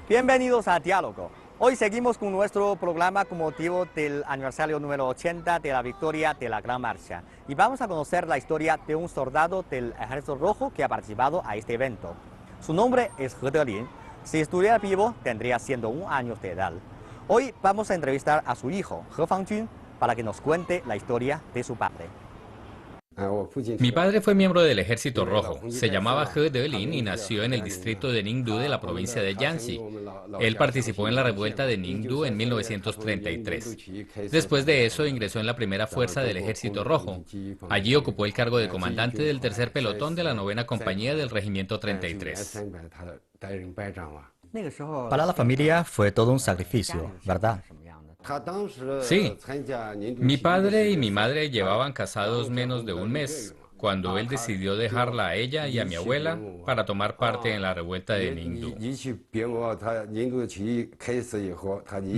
Bienvenidos a Diálogo. Hoy seguimos con nuestro programa con motivo del aniversario número 80 de la victoria de la Gran Marcha. Y vamos a conocer la historia de un soldado del Ejército Rojo que ha participado a este evento. Su nombre es He Delin. Si estuviera vivo, tendría 101 años de edad. Hoy vamos a entrevistar a su hijo, He Fangjun, para que nos cuente la historia de su padre. Mi padre fue miembro del Ejército Rojo. Se llamaba He Delin y nació en el distrito de Ningdu de la provincia de Jiangxi. Él participó en la revuelta de Ningdu en 1933. Después de eso ingresó en la primera fuerza del Ejército Rojo. Allí ocupó el cargo de comandante del tercer pelotón de la 9ª compañía del Regimiento 33. Para la familia fue todo un sacrificio, ¿verdad? Sí, mi padre y mi madre llevaban casados menos de un mes, cuando él decidió dejarla a ella y a mi abuela para tomar parte en la revuelta de Ningdu.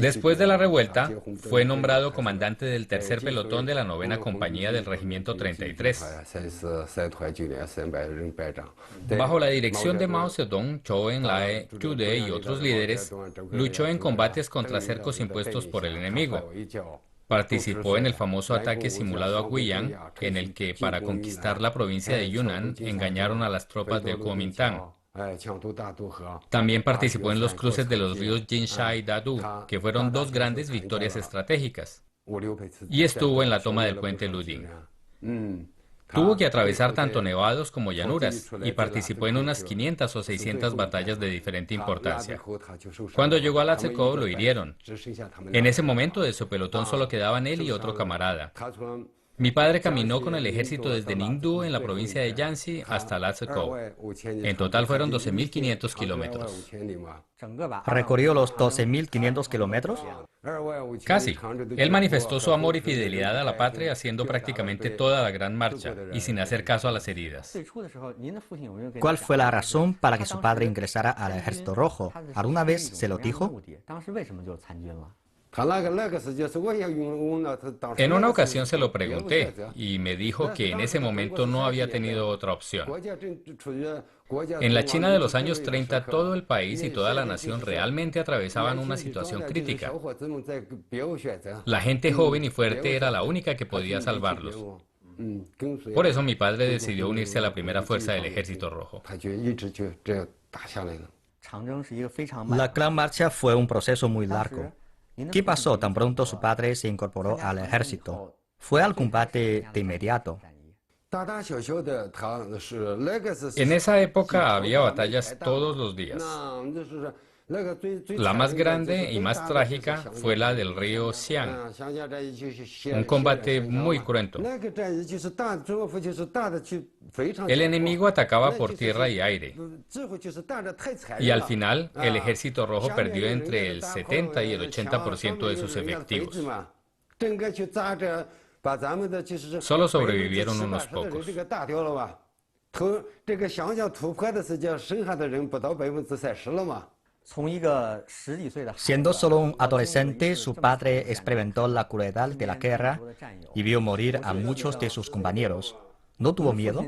Después de la revuelta, fue nombrado comandante del tercer pelotón de la 9ª compañía del Regimiento 33. Bajo la dirección de Mao Zedong, Zhou Enlai, Zhu De y otros líderes, luchó en combates contra cercos impuestos por el enemigo. Participó en el famoso ataque simulado a Guiyang, en el que, para conquistar la provincia de Yunnan, engañaron a las tropas del Kuomintang. También participó en los cruces de los ríos Jinsha y Dadu, que fueron dos grandes victorias estratégicas. Y estuvo en la toma del puente Luding. Tuvo que atravesar tanto nevados como llanuras y participó en unas 500 o 600 batallas de diferente importancia. Cuando llegó a Latzhou lo hirieron. En ese momento de su pelotón solo quedaban él y otro camarada. Mi padre caminó con el ejército desde Ningdu en la provincia de Jiangxi hasta Latzhou. En total fueron 12.500 kilómetros. ¿Recorrió los 12.500 kilómetros? Casi. Él manifestó su amor y fidelidad a la patria haciendo prácticamente toda la gran marcha y sin hacer caso a las heridas. ¿Cuál fue la razón para que su padre ingresara al Ejército Rojo? ¿Alguna vez se lo dijo? En una ocasión se lo pregunté y me dijo que en ese momento no había tenido otra opción. En la China de los años 30, todo el país y toda la nación realmente atravesaban una situación crítica. La gente joven y fuerte era la única que podía salvarlos. Por eso mi padre decidió unirse a la primera fuerza del Ejército Rojo. La Gran Marcha fue un proceso muy largo. ¿Qué pasó tan pronto su padre se incorporó al ejército? ¿Fue al combate de inmediato? En esa época había batallas todos los días. La más grande y más trágica fue la del río Xiang, un combate muy cruento. El enemigo atacaba por tierra y aire, y al final el Ejército Rojo perdió entre el 70 y el 80% de sus efectivos. Solo sobrevivieron unos pocos. Siendo solo un adolescente, su padre experimentó la crueldad de la guerra y vio morir a muchos de sus compañeros. ¿No tuvo miedo?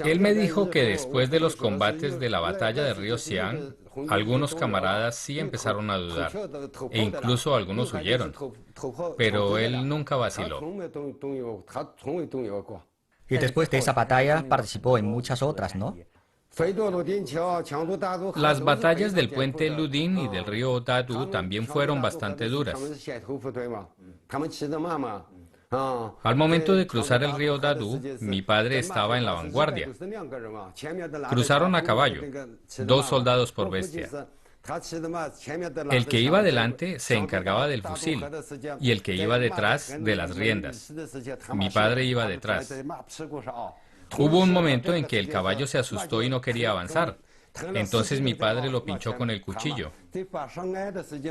Él me dijo que después de los combates de la batalla del río Xiang, algunos camaradas sí empezaron a dudar, e incluso algunos huyeron, pero él nunca vaciló. Y después de esa batalla participó en muchas otras, ¿no? Las batallas del puente Luding y del río Dadu también fueron bastante duras. Al momento de cruzar el río Dadu, mi padre estaba en la vanguardia. Cruzaron a caballo, 2 soldados por bestia. El que iba delante se encargaba del fusil y el que iba detrás de las riendas. Mi padre iba detrás. Hubo un momento en que el caballo se asustó y no quería avanzar. Entonces mi padre lo pinchó con el cuchillo.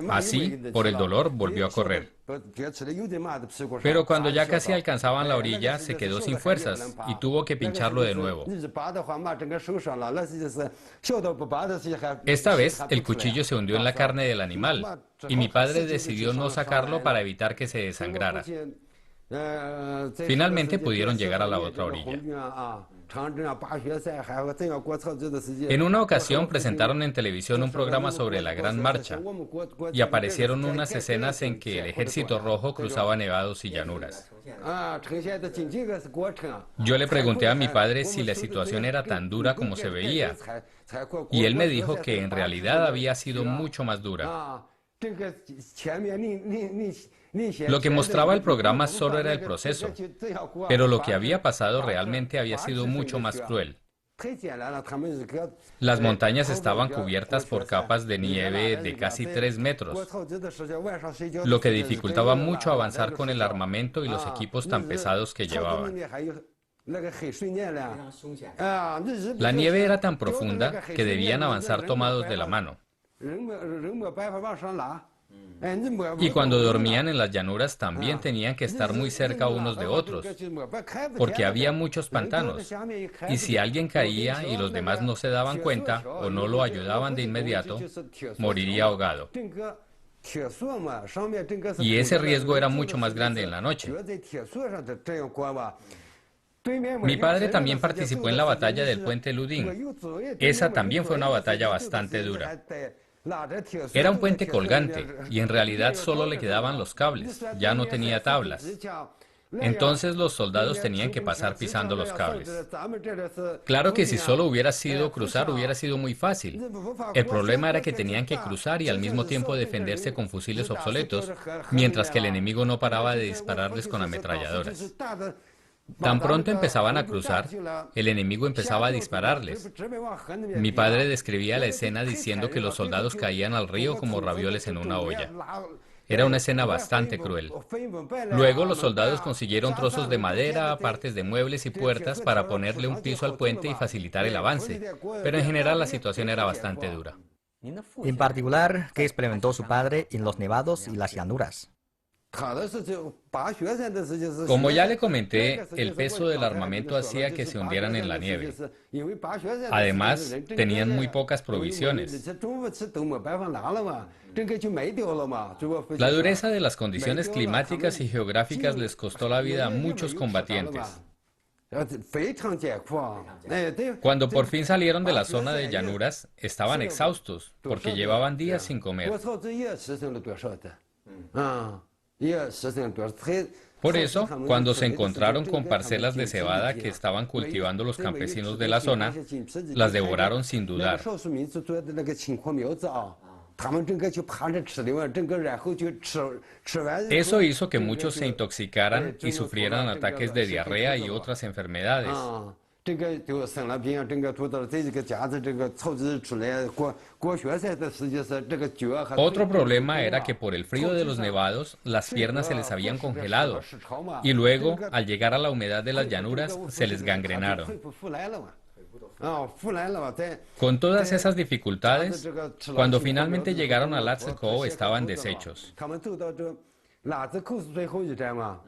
Así, por el dolor, volvió a correr. Pero cuando ya casi alcanzaban la orilla, se quedó sin fuerzas y tuvo que pincharlo de nuevo. Esta vez, el cuchillo se hundió en la carne del animal y mi padre decidió no sacarlo para evitar que se desangrara. Finalmente pudieron llegar a la otra orilla. En una ocasión presentaron en televisión un programa sobre la Gran Marcha y aparecieron unas escenas en que el Ejército Rojo cruzaba nevados y llanuras. Yo le pregunté a mi padre si la situación era tan dura como se veía, y él me dijo que en realidad había sido mucho más dura. Lo que mostraba el programa solo era el proceso, pero lo que había pasado realmente había sido mucho más cruel. Las montañas estaban cubiertas por capas de nieve de casi 3 metros, lo que dificultaba mucho avanzar con el armamento y los equipos tan pesados que llevaban. La nieve era tan profunda que debían avanzar tomados de la mano. Y cuando dormían en las llanuras también tenían que estar muy cerca unos de otros, porque había muchos pantanos, y si alguien caía y los demás no se daban cuenta o no lo ayudaban de inmediato, moriría ahogado. Y ese riesgo era mucho más grande en la noche. Mi padre también participó en la batalla del puente Luding. Esa también fue una batalla bastante dura. Era un puente colgante y en realidad solo le quedaban los cables, ya no tenía tablas. Entonces los soldados tenían que pasar pisando los cables. Claro que si solo hubiera sido cruzar hubiera sido muy fácil. El problema era que tenían que cruzar y al mismo tiempo defenderse con fusiles obsoletos, mientras que el enemigo no paraba de dispararles con ametralladoras. Tan pronto empezaban a cruzar, el enemigo empezaba a dispararles. Mi padre describía la escena diciendo que los soldados caían al río como ravioles en una olla. Era una escena bastante cruel. Luego los soldados consiguieron trozos de madera, partes de muebles y puertas para ponerle un piso al puente y facilitar el avance, pero en general la situación era bastante dura. En particular, ¿qué experimentó su padre en los nevados y las llanuras? Como ya le comenté, el peso del armamento hacía que se hundieran en la nieve. Además, tenían muy pocas provisiones. La dureza de las condiciones climáticas y geográficas les costó la vida a muchos combatientes. Cuando por fin salieron de la zona de llanuras, estaban exhaustos porque llevaban días sin comer. Por eso, cuando se encontraron con parcelas de cebada que estaban cultivando los campesinos de la zona, las devoraron sin dudar. Eso hizo que muchos se intoxicaran y sufrieran ataques de diarrea y otras enfermedades. Otro problema era que por el frío de los nevados, las piernas se les habían congelado y luego, al llegar a la humedad de las llanuras, se les gangrenaron. Con todas esas dificultades, cuando finalmente llegaron a Lhasa Kow estaban deshechos.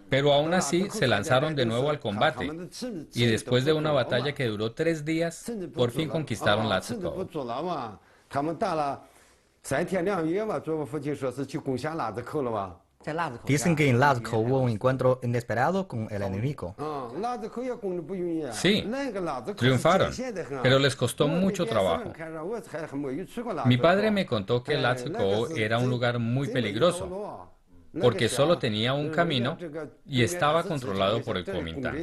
Pero aún así se lanzaron de nuevo al combate y después de una batalla que duró 3 días, por fin conquistaron Lhasa Kow. Dicen que en Lhasa Kow hubo un encuentro inesperado con el enemigo. Sí, triunfaron, pero les costó mucho trabajo. Mi padre me contó que Lhasa Kow era un lugar muy peligroso, porque solo tenía un camino y estaba controlado por el Kuomintang.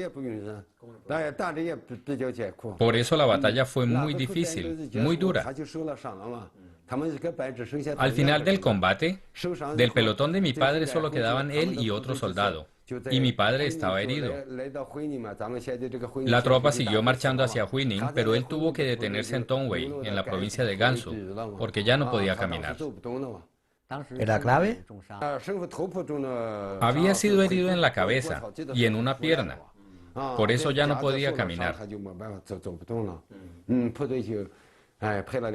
Por eso la batalla fue muy difícil, muy dura. Al final del combate, del pelotón de mi padre solo quedaban él y otro soldado, y mi padre estaba herido. La tropa siguió marchando hacia Huining, pero él tuvo que detenerse en Tongwei, en la provincia de Gansu, porque ya no podía caminar. ¿Era grave? Había sido herido en la cabeza y en una pierna. Por eso ya no podía caminar.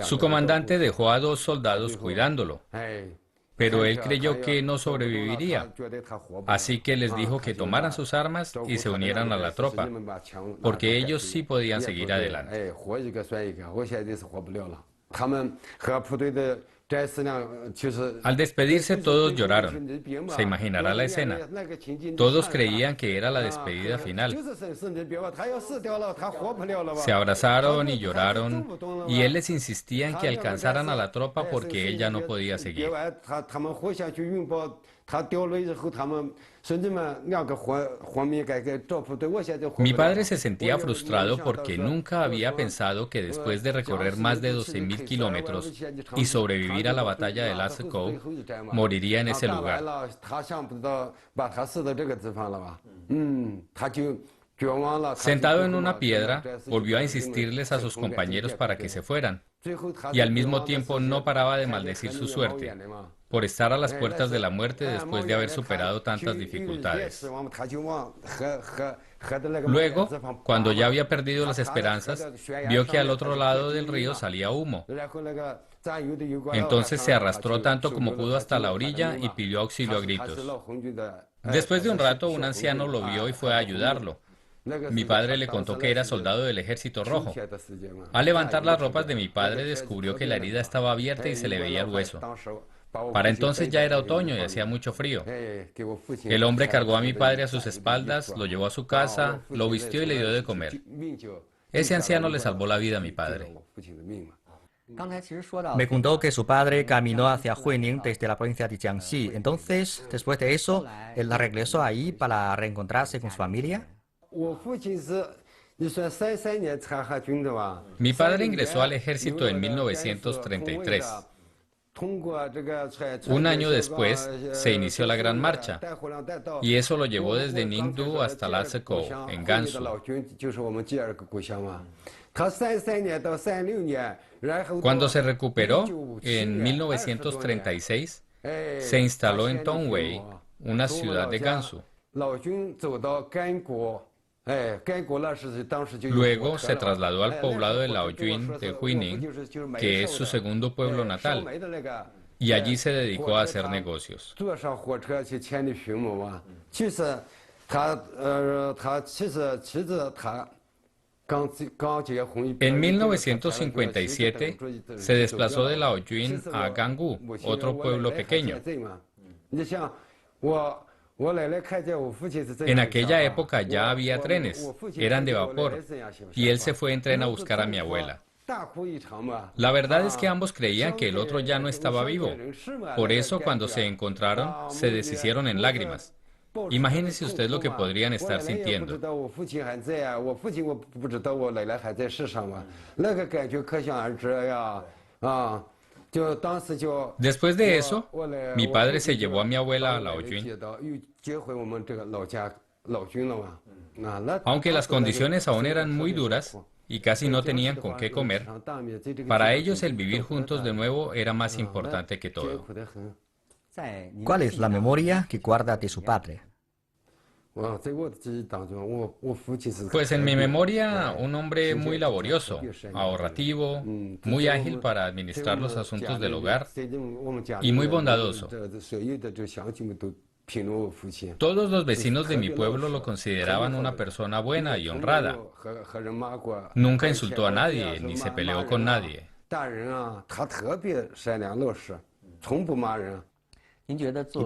Su comandante dejó a 2 soldados cuidándolo, pero él creyó que no sobreviviría. Así que les dijo que tomaran sus armas y se unieran a la tropa, porque ellos sí podían seguir adelante. Al despedirse todos lloraron. Se imaginará la escena. Todos creían que era la despedida final. Se abrazaron y lloraron, y él les insistía en que alcanzaran a la tropa porque él ya no podía seguir. Mi padre se sentía frustrado porque nunca había pensado que después de recorrer más de 12.000 kilómetros y sobrevivir a la batalla de Lhasa Kow, moriría en ese lugar. Sentado en una piedra, volvió a insistirles a sus compañeros para que se fueran, y al mismo tiempo no paraba de maldecir su suerte, por estar a las puertas de la muerte después de haber superado tantas dificultades. Luego, cuando ya había perdido las esperanzas, vio que al otro lado del río salía humo. Entonces se arrastró tanto como pudo hasta la orilla y pidió auxilio a gritos. Después de un rato, un anciano lo vio y fue a ayudarlo. Mi padre le contó que era soldado del Ejército Rojo. Al levantar las ropas de mi padre, descubrió que la herida estaba abierta y se le veía el hueso. Para entonces ya era otoño y hacía mucho frío. El hombre cargó a mi padre a sus espaldas, lo llevó a su casa, lo vistió y le dio de comer. Ese anciano le salvó la vida a mi padre. Me contó que su padre caminó hacia Huining desde la provincia de Jiangxi. Entonces, después de eso, él regresó ahí para reencontrarse con su familia. Mi padre ingresó al ejército en 1933. Un año después se inició la Gran Marcha, y eso lo llevó desde Ningdu hasta Lhasa Kow, en Gansu. Cuando se recuperó, en 1936, se instaló en Tongwei, una ciudad de Gansu. Luego se trasladó al poblado de Laoyuan de Huining, que es su segundo pueblo natal, y allí se dedicó a hacer negocios. En 1957 se desplazó de Laoyuan a Gangu, otro pueblo pequeño. En aquella época ya había trenes, eran de vapor, y él se fue en tren a buscar a mi abuela. La verdad es que ambos creían que el otro ya no estaba vivo. Por eso, cuando se encontraron, se deshicieron en lágrimas. Imagínese usted lo que podrían estar sintiendo. Después de eso, mi padre se llevó a mi abuela a Laoyuan. Aunque las condiciones aún eran muy duras y casi no tenían con qué comer, para ellos el vivir juntos de nuevo era más importante que todo. ¿Cuál es la memoria que guarda de su padre? Pues en mi memoria, un hombre muy laborioso, ahorrativo, muy ágil para administrar los asuntos del hogar y muy bondadoso. Todos los vecinos de mi pueblo lo consideraban una persona buena y honrada. Nunca insultó a nadie, ni se peleó con nadie. Y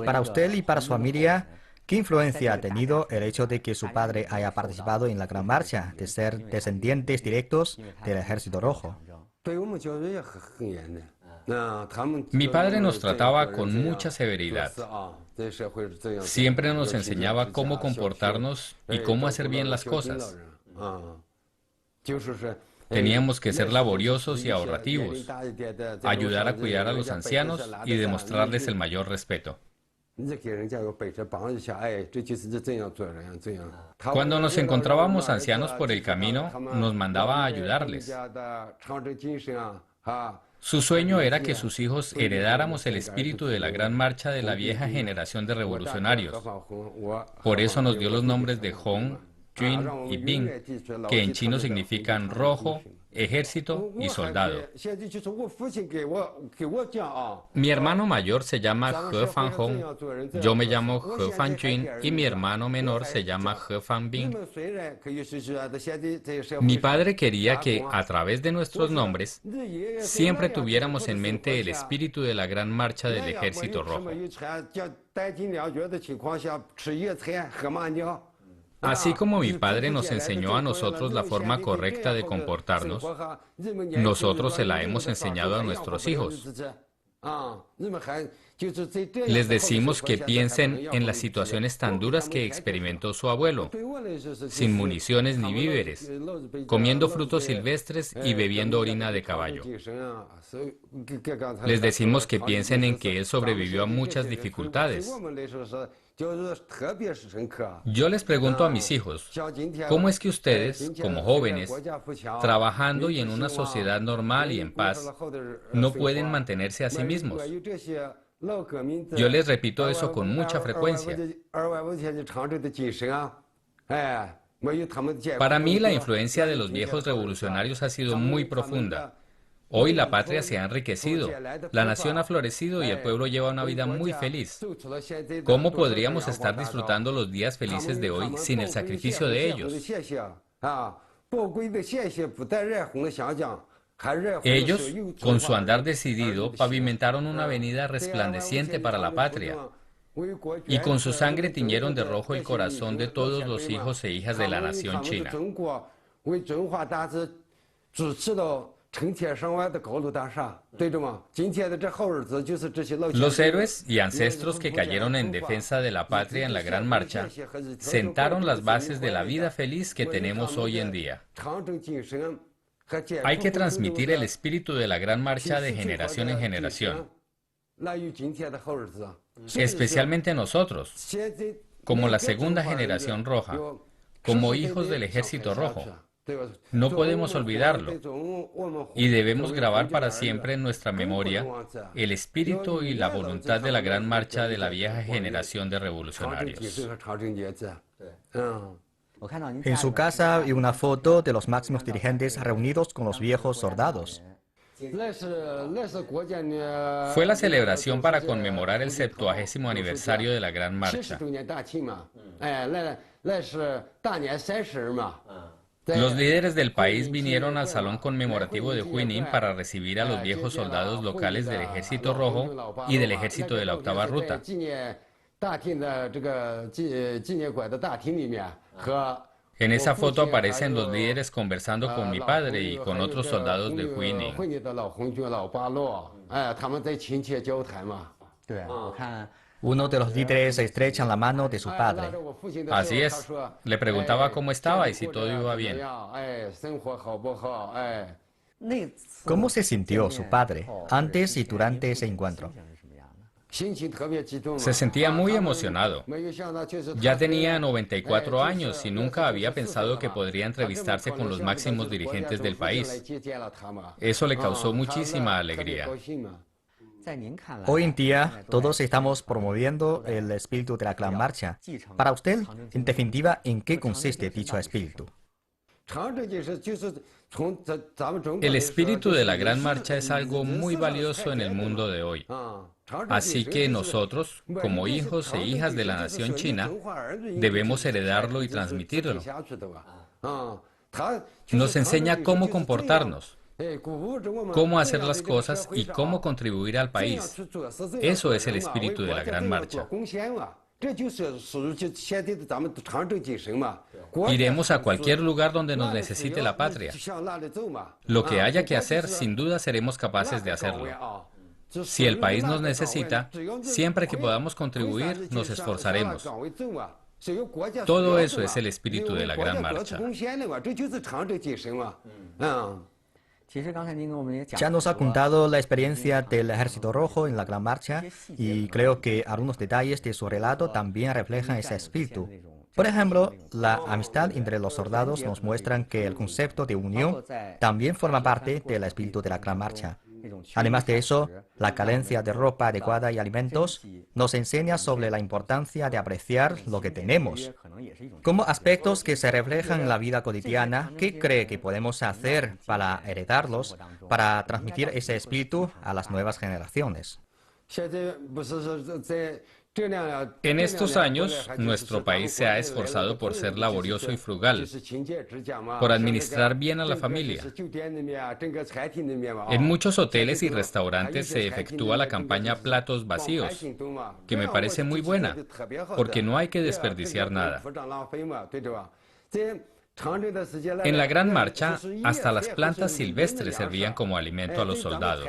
para usted y para su familia, ¿qué influencia ha tenido el hecho de que su padre haya participado en la Gran Marcha, de ser descendientes directos del Ejército Rojo? Mi padre nos trataba con mucha severidad. Siempre nos enseñaba cómo comportarnos y cómo hacer bien las cosas. Teníamos que ser laboriosos y ahorrativos, ayudar a cuidar a los ancianos y demostrarles el mayor respeto. Cuando nos encontrábamos ancianos por el camino, nos mandaba a ayudarles. Su sueño era que sus hijos heredáramos el espíritu de la gran marcha de la vieja generación de revolucionarios. Por eso nos dio los nombres de Hong, Jun y Bin, que en chino significan rojo, ejército y soldado. Mi hermano mayor se llama He Fanhong, yo me llamo He Fanjun y mi hermano menor se llama He Fanbin. Mi padre quería que, a través de nuestros nombres, siempre tuviéramos en mente el espíritu de la gran marcha del Ejército Rojo. Así como mi padre nos enseñó a nosotros la forma correcta de comportarnos, nosotros se la hemos enseñado a nuestros hijos. Les decimos que piensen en las situaciones tan duras que experimentó su abuelo, sin municiones ni víveres, comiendo frutos silvestres y bebiendo orina de caballo. Les decimos que piensen en que él sobrevivió a muchas dificultades. Yo les pregunto a mis hijos, ¿cómo es que ustedes, como jóvenes, trabajando y en una sociedad normal y en paz, no pueden mantenerse a sí mismos? Yo les repito eso con mucha frecuencia. Para mí, la influencia de los viejos revolucionarios ha sido muy profunda. Hoy la patria se ha enriquecido, la nación ha florecido y el pueblo lleva una vida muy feliz. ¿Cómo podríamos estar disfrutando los días felices de hoy sin el sacrificio de ellos? Ellos, con su andar decidido, pavimentaron una avenida resplandeciente para la patria, y con su sangre tiñeron de rojo el corazón de todos los hijos e hijas de la nación china. Los héroes y ancestros que cayeron en defensa de la patria en la Gran Marcha sentaron las bases de la vida feliz que tenemos hoy en día. Hay que transmitir el espíritu de la Gran Marcha de generación en generación, especialmente nosotros, como la segunda generación roja, como hijos del Ejército Rojo. No podemos olvidarlo y debemos grabar para siempre en nuestra memoria el espíritu y la voluntad de la gran marcha de la vieja generación de revolucionarios. En su casa vi una foto de los máximos dirigentes reunidos con los viejos soldados. Fue la celebración para conmemorar el 70º aniversario de la Gran Marcha. Los líderes del país vinieron al salón conmemorativo de Huinin para recibir a los viejos soldados locales del Ejército Rojo y del Ejército de la Octava Ruta. En esa foto aparecen los líderes conversando con mi padre y con otros soldados de Huinin. Uno de los líderes estrecha la mano de su padre. Así es. Le preguntaba cómo estaba y si todo iba bien. ¿Cómo se sintió su padre antes y durante ese encuentro? Se sentía muy emocionado. Ya tenía 94 años y nunca había pensado que podría entrevistarse con los máximos dirigentes del país. Eso le causó muchísima alegría. Hoy en día, todos estamos promoviendo el espíritu de la Gran Marcha. Para usted, en definitiva, ¿en qué consiste dicho espíritu? El espíritu de la Gran Marcha es algo muy valioso en el mundo de hoy. Así que nosotros, como hijos e hijas de la nación china, debemos heredarlo y transmitirlo. Nos enseña cómo comportarnos, cómo hacer las cosas y cómo contribuir al país. Eso es el espíritu de la Gran Marcha. Iremos a cualquier lugar donde nos necesite la patria. Lo que haya que hacer, sin duda seremos capaces de hacerlo. Si el país nos necesita, siempre que podamos contribuir, nos esforzaremos. Todo eso es el espíritu de la Gran Marcha. Ya nos ha contado la experiencia del Ejército Rojo en la Gran Marcha y creo que algunos detalles de su relato también reflejan ese espíritu. Por ejemplo, la amistad entre los soldados nos muestran que el concepto de unión también forma parte del espíritu de la Gran Marcha. Además de eso, la carencia de ropa adecuada y alimentos nos enseña sobre la importancia de apreciar lo que tenemos. Como aspectos que se reflejan en la vida cotidiana, ¿qué cree que podemos hacer para heredarlos, para transmitir ese espíritu a las nuevas generaciones? En estos años, nuestro país se ha esforzado por ser laborioso y frugal, por administrar bien a la familia. En muchos hoteles y restaurantes se efectúa la campaña Platos Vacíos, que me parece muy buena, porque no hay que desperdiciar nada. En la Gran Marcha, hasta las plantas silvestres servían como alimento a los soldados.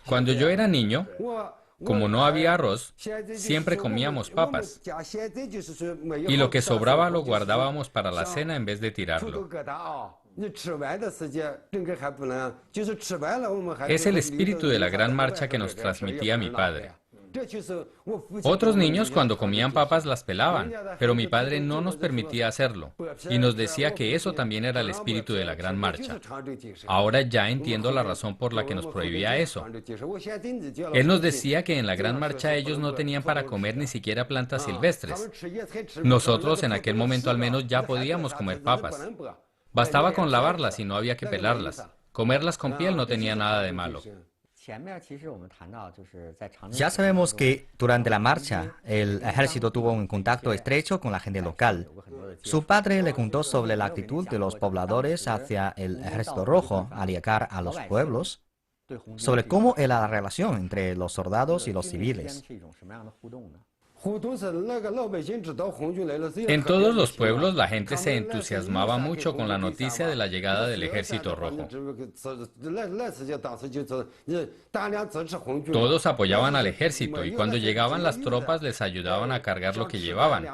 Cuando yo era niño, como no había arroz, siempre comíamos papas. Y lo que sobraba lo guardábamos para la cena en vez de tirarlo. Es el espíritu de la Gran Marcha que nos transmitía mi padre. Otros niños cuando comían papas las pelaban, pero mi padre no nos permitía hacerlo y nos decía que eso también era el espíritu de la Gran Marcha. Ahora ya entiendo la razón por la que nos prohibía eso. Él nos decía que en la Gran Marcha ellos no tenían para comer ni siquiera plantas silvestres. Nosotros en aquel momento al menos ya podíamos comer papas. Bastaba con lavarlas y no había que pelarlas. Comerlas con piel no tenía nada de malo. Ya sabemos que durante la marcha el ejército tuvo un contacto estrecho con la gente local. Su padre le contó sobre la actitud de los pobladores hacia el Ejército Rojo al llegar a los pueblos, sobre cómo era la relación entre los soldados y los civiles. En todos los pueblos la gente se entusiasmaba mucho con la noticia de la llegada del Ejército Rojo. Todos apoyaban al ejército y cuando llegaban las tropas les ayudaban a cargar lo que llevaban.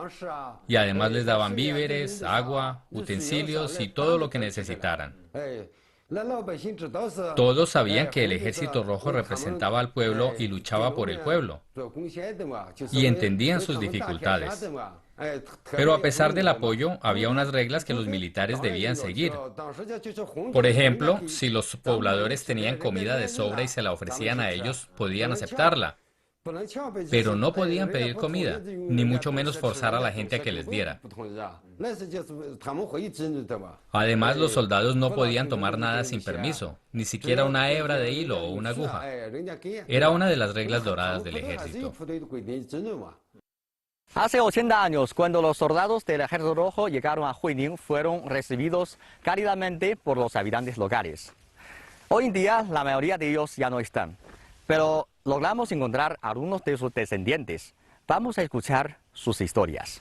Y además les daban víveres, agua, utensilios y todo lo que necesitaran. Todos sabían que el Ejército Rojo representaba al pueblo y luchaba por el pueblo, y entendían sus dificultades. Pero a pesar del apoyo, había unas reglas que los militares debían seguir. Por ejemplo, si los pobladores tenían comida de sobra y se la ofrecían a ellos, podían aceptarla. Pero no podían pedir comida, ni mucho menos forzar a la gente a que les diera. Además, los soldados no podían tomar nada sin permiso, ni siquiera una hebra de hilo o una aguja. Era una de las reglas doradas del ejército. Hace 80 años, cuando los soldados del Ejército Rojo llegaron a Huining, fueron recibidos cálidamente por los habitantes locales. Hoy en día, la mayoría de ellos ya no están, pero logramos encontrar a algunos de sus descendientes. Vamos a escuchar sus historias.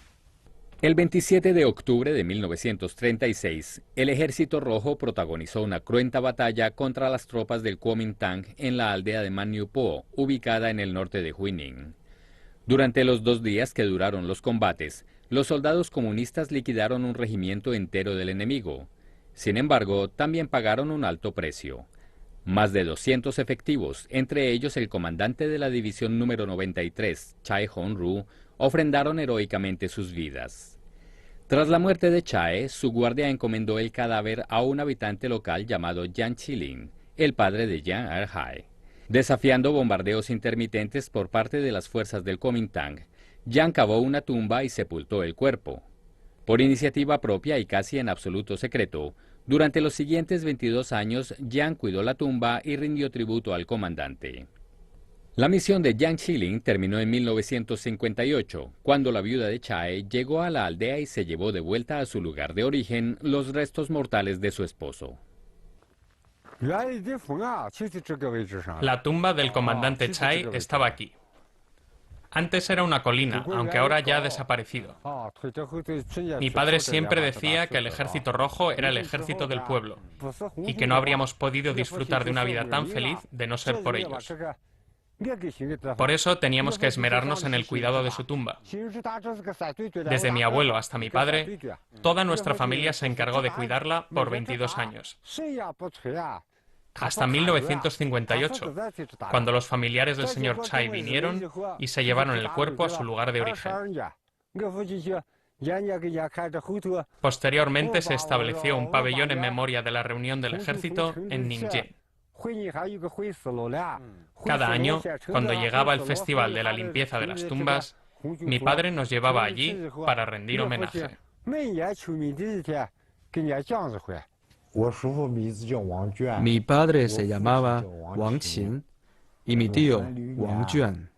El 27 de octubre de 1936, el Ejército Rojo protagonizó una cruenta batalla contra las tropas del Kuomintang en la aldea de Man Nhu Po, ubicada en el norte de Huining. Durante los 2 días que duraron los combates, los soldados comunistas liquidaron un regimiento entero del enemigo. Sin embargo, también pagaron un alto precio. Más de 200 efectivos, entre ellos el comandante de la división número 93, Chae Hong-ru, ofrendaron heroicamente sus vidas. Tras la muerte de Chae, su guardia encomendó el cadáver a un habitante local llamado Jiang Qilin, el padre de Jiang Er-hai. Desafiando bombardeos intermitentes por parte de las fuerzas del Kuomintang, Jiang cavó una tumba y sepultó el cuerpo. Por iniciativa propia y casi en absoluto secreto, durante los siguientes 22 años, Jiang cuidó la tumba y rindió tributo al comandante. La misión de Jiang Qilin terminó en 1958, cuando la viuda de Chae llegó a la aldea y se llevó de vuelta a su lugar de origen los restos mortales de su esposo. La tumba del comandante Chae estaba aquí. Antes era una colina, aunque ahora ya ha desaparecido. Mi padre siempre decía que el Ejército Rojo era el ejército del pueblo y que no habríamos podido disfrutar de una vida tan feliz de no ser por ellos. Por eso teníamos que esmerarnos en el cuidado de su tumba. Desde mi abuelo hasta mi padre, toda nuestra familia se encargó de cuidarla por 22 años. Hasta 1958, cuando los familiares del señor Chae vinieron y se llevaron el cuerpo a su lugar de origen. Posteriormente se estableció un pabellón en memoria de la reunión del ejército en Ningye. Cada año, cuando llegaba el festival de la limpieza de las tumbas, mi padre nos llevaba allí para rendir homenaje. Mi padre se llamaba Wang Qin y mi tío Wang Juan.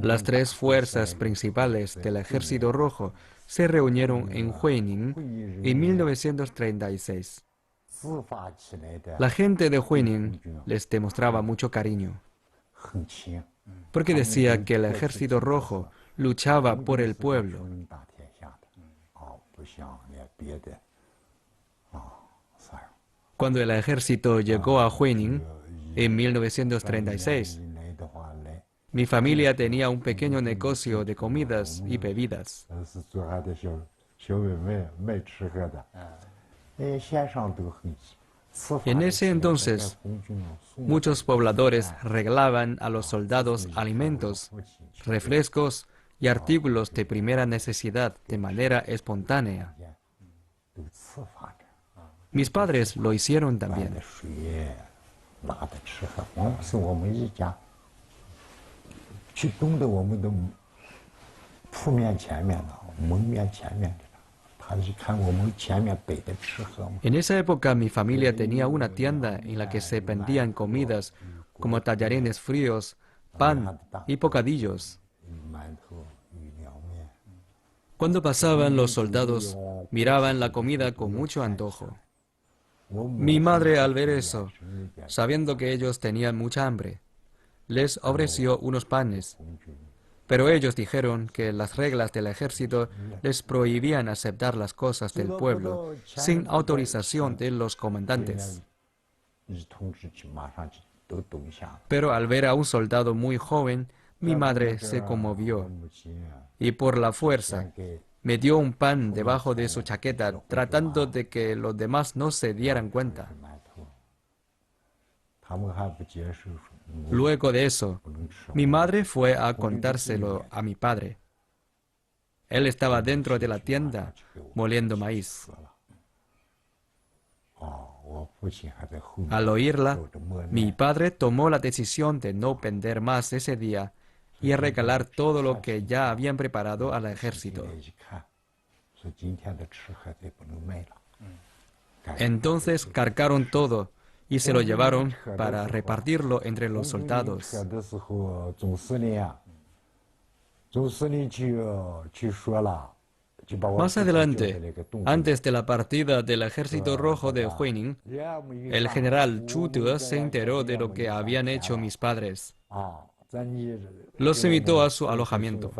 Las tres fuerzas principales del Ejército Rojo se reunieron en Huining en 1936. La gente de Huining les demostraba mucho cariño, porque decía que el Ejército Rojo luchaba por el pueblo. Cuando el ejército llegó a Huining en 1936, mi familia tenía un pequeño negocio de comidas y bebidas. En ese entonces, muchos pobladores regalaban a los soldados alimentos, refrescos y artículos de primera necesidad de manera espontánea. Mis padres lo hicieron también. En esa época mi familia tenía una tienda en la que se vendían comidas como tallarines fríos, pan y bocadillos. Cuando pasaban los soldados, miraban la comida con mucho antojo. Mi madre, al ver eso, sabiendo que ellos tenían mucha hambre, les ofreció unos panes, pero ellos dijeron que las reglas del ejército les prohibían aceptar las cosas del pueblo sin autorización de los comandantes. Pero al ver a un soldado muy joven, mi madre se conmovió y por la fuerza me dio un pan debajo de su chaqueta, tratando de que los demás no se dieran cuenta. Luego de eso, mi madre fue a contárselo a mi padre. Él estaba dentro de la tienda moliendo maíz. Al oírla, mi padre tomó la decisión de no vender más ese día y regalar todo lo que ya habían preparado al ejército. Entonces cargaron todo y se lo llevaron para repartirlo entre los soldados. Más adelante, antes de la partida del Ejército Rojo de Huining, el general Chu De se enteró de lo que habían hecho mis padres. Los invitó a su alojamiento.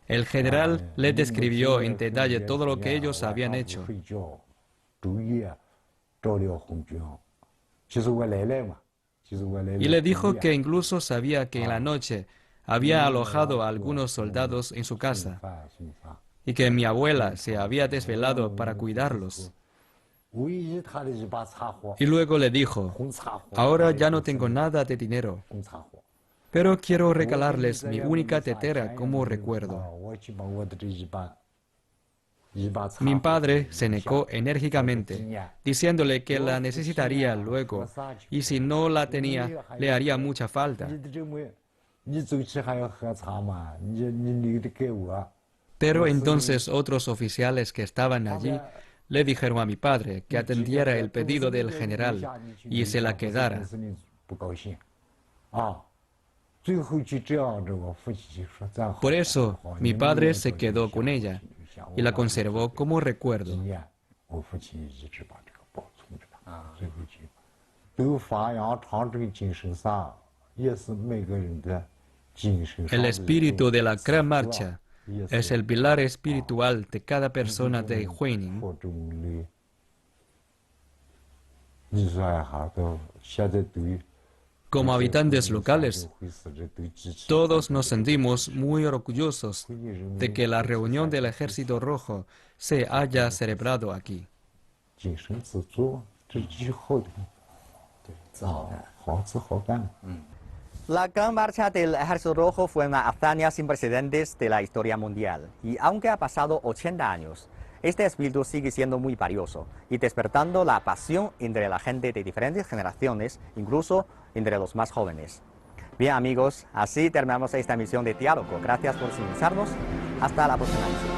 El general le describió en detalle todo lo que ellos habían hecho. Y le dijo que incluso sabía que en la noche había alojado a algunos soldados en su casa y que mi abuela se había desvelado para cuidarlos. Y luego le dijo, ahora ya no tengo nada de dinero, pero quiero regalarles mi única tetera como recuerdo. Mi padre se negó enérgicamente, diciéndole que la necesitaría luego, y si no la tenía, le haría mucha falta. Pero entonces otros oficiales que estaban allí le dijeron a mi padre que atendiera el pedido del general y se la quedara. Por eso, mi padre se quedó con ella y la conservó como recuerdo. El espíritu de la Gran Marcha es el pilar espiritual de cada persona de Huining. Como habitantes locales, todos nos sentimos muy orgullosos de que la reunión del Ejército Rojo se haya celebrado aquí. La Gran Marcha del Ejército Rojo fue una hazaña sin precedentes de la historia mundial. Y aunque ha pasado 80 años, este espíritu sigue siendo muy valioso y despertando la pasión entre la gente de diferentes generaciones, incluso entre los más jóvenes. Bien amigos, así terminamos esta emisión de Diálogo. Gracias por sintonizarnos. Hasta la próxima emisión.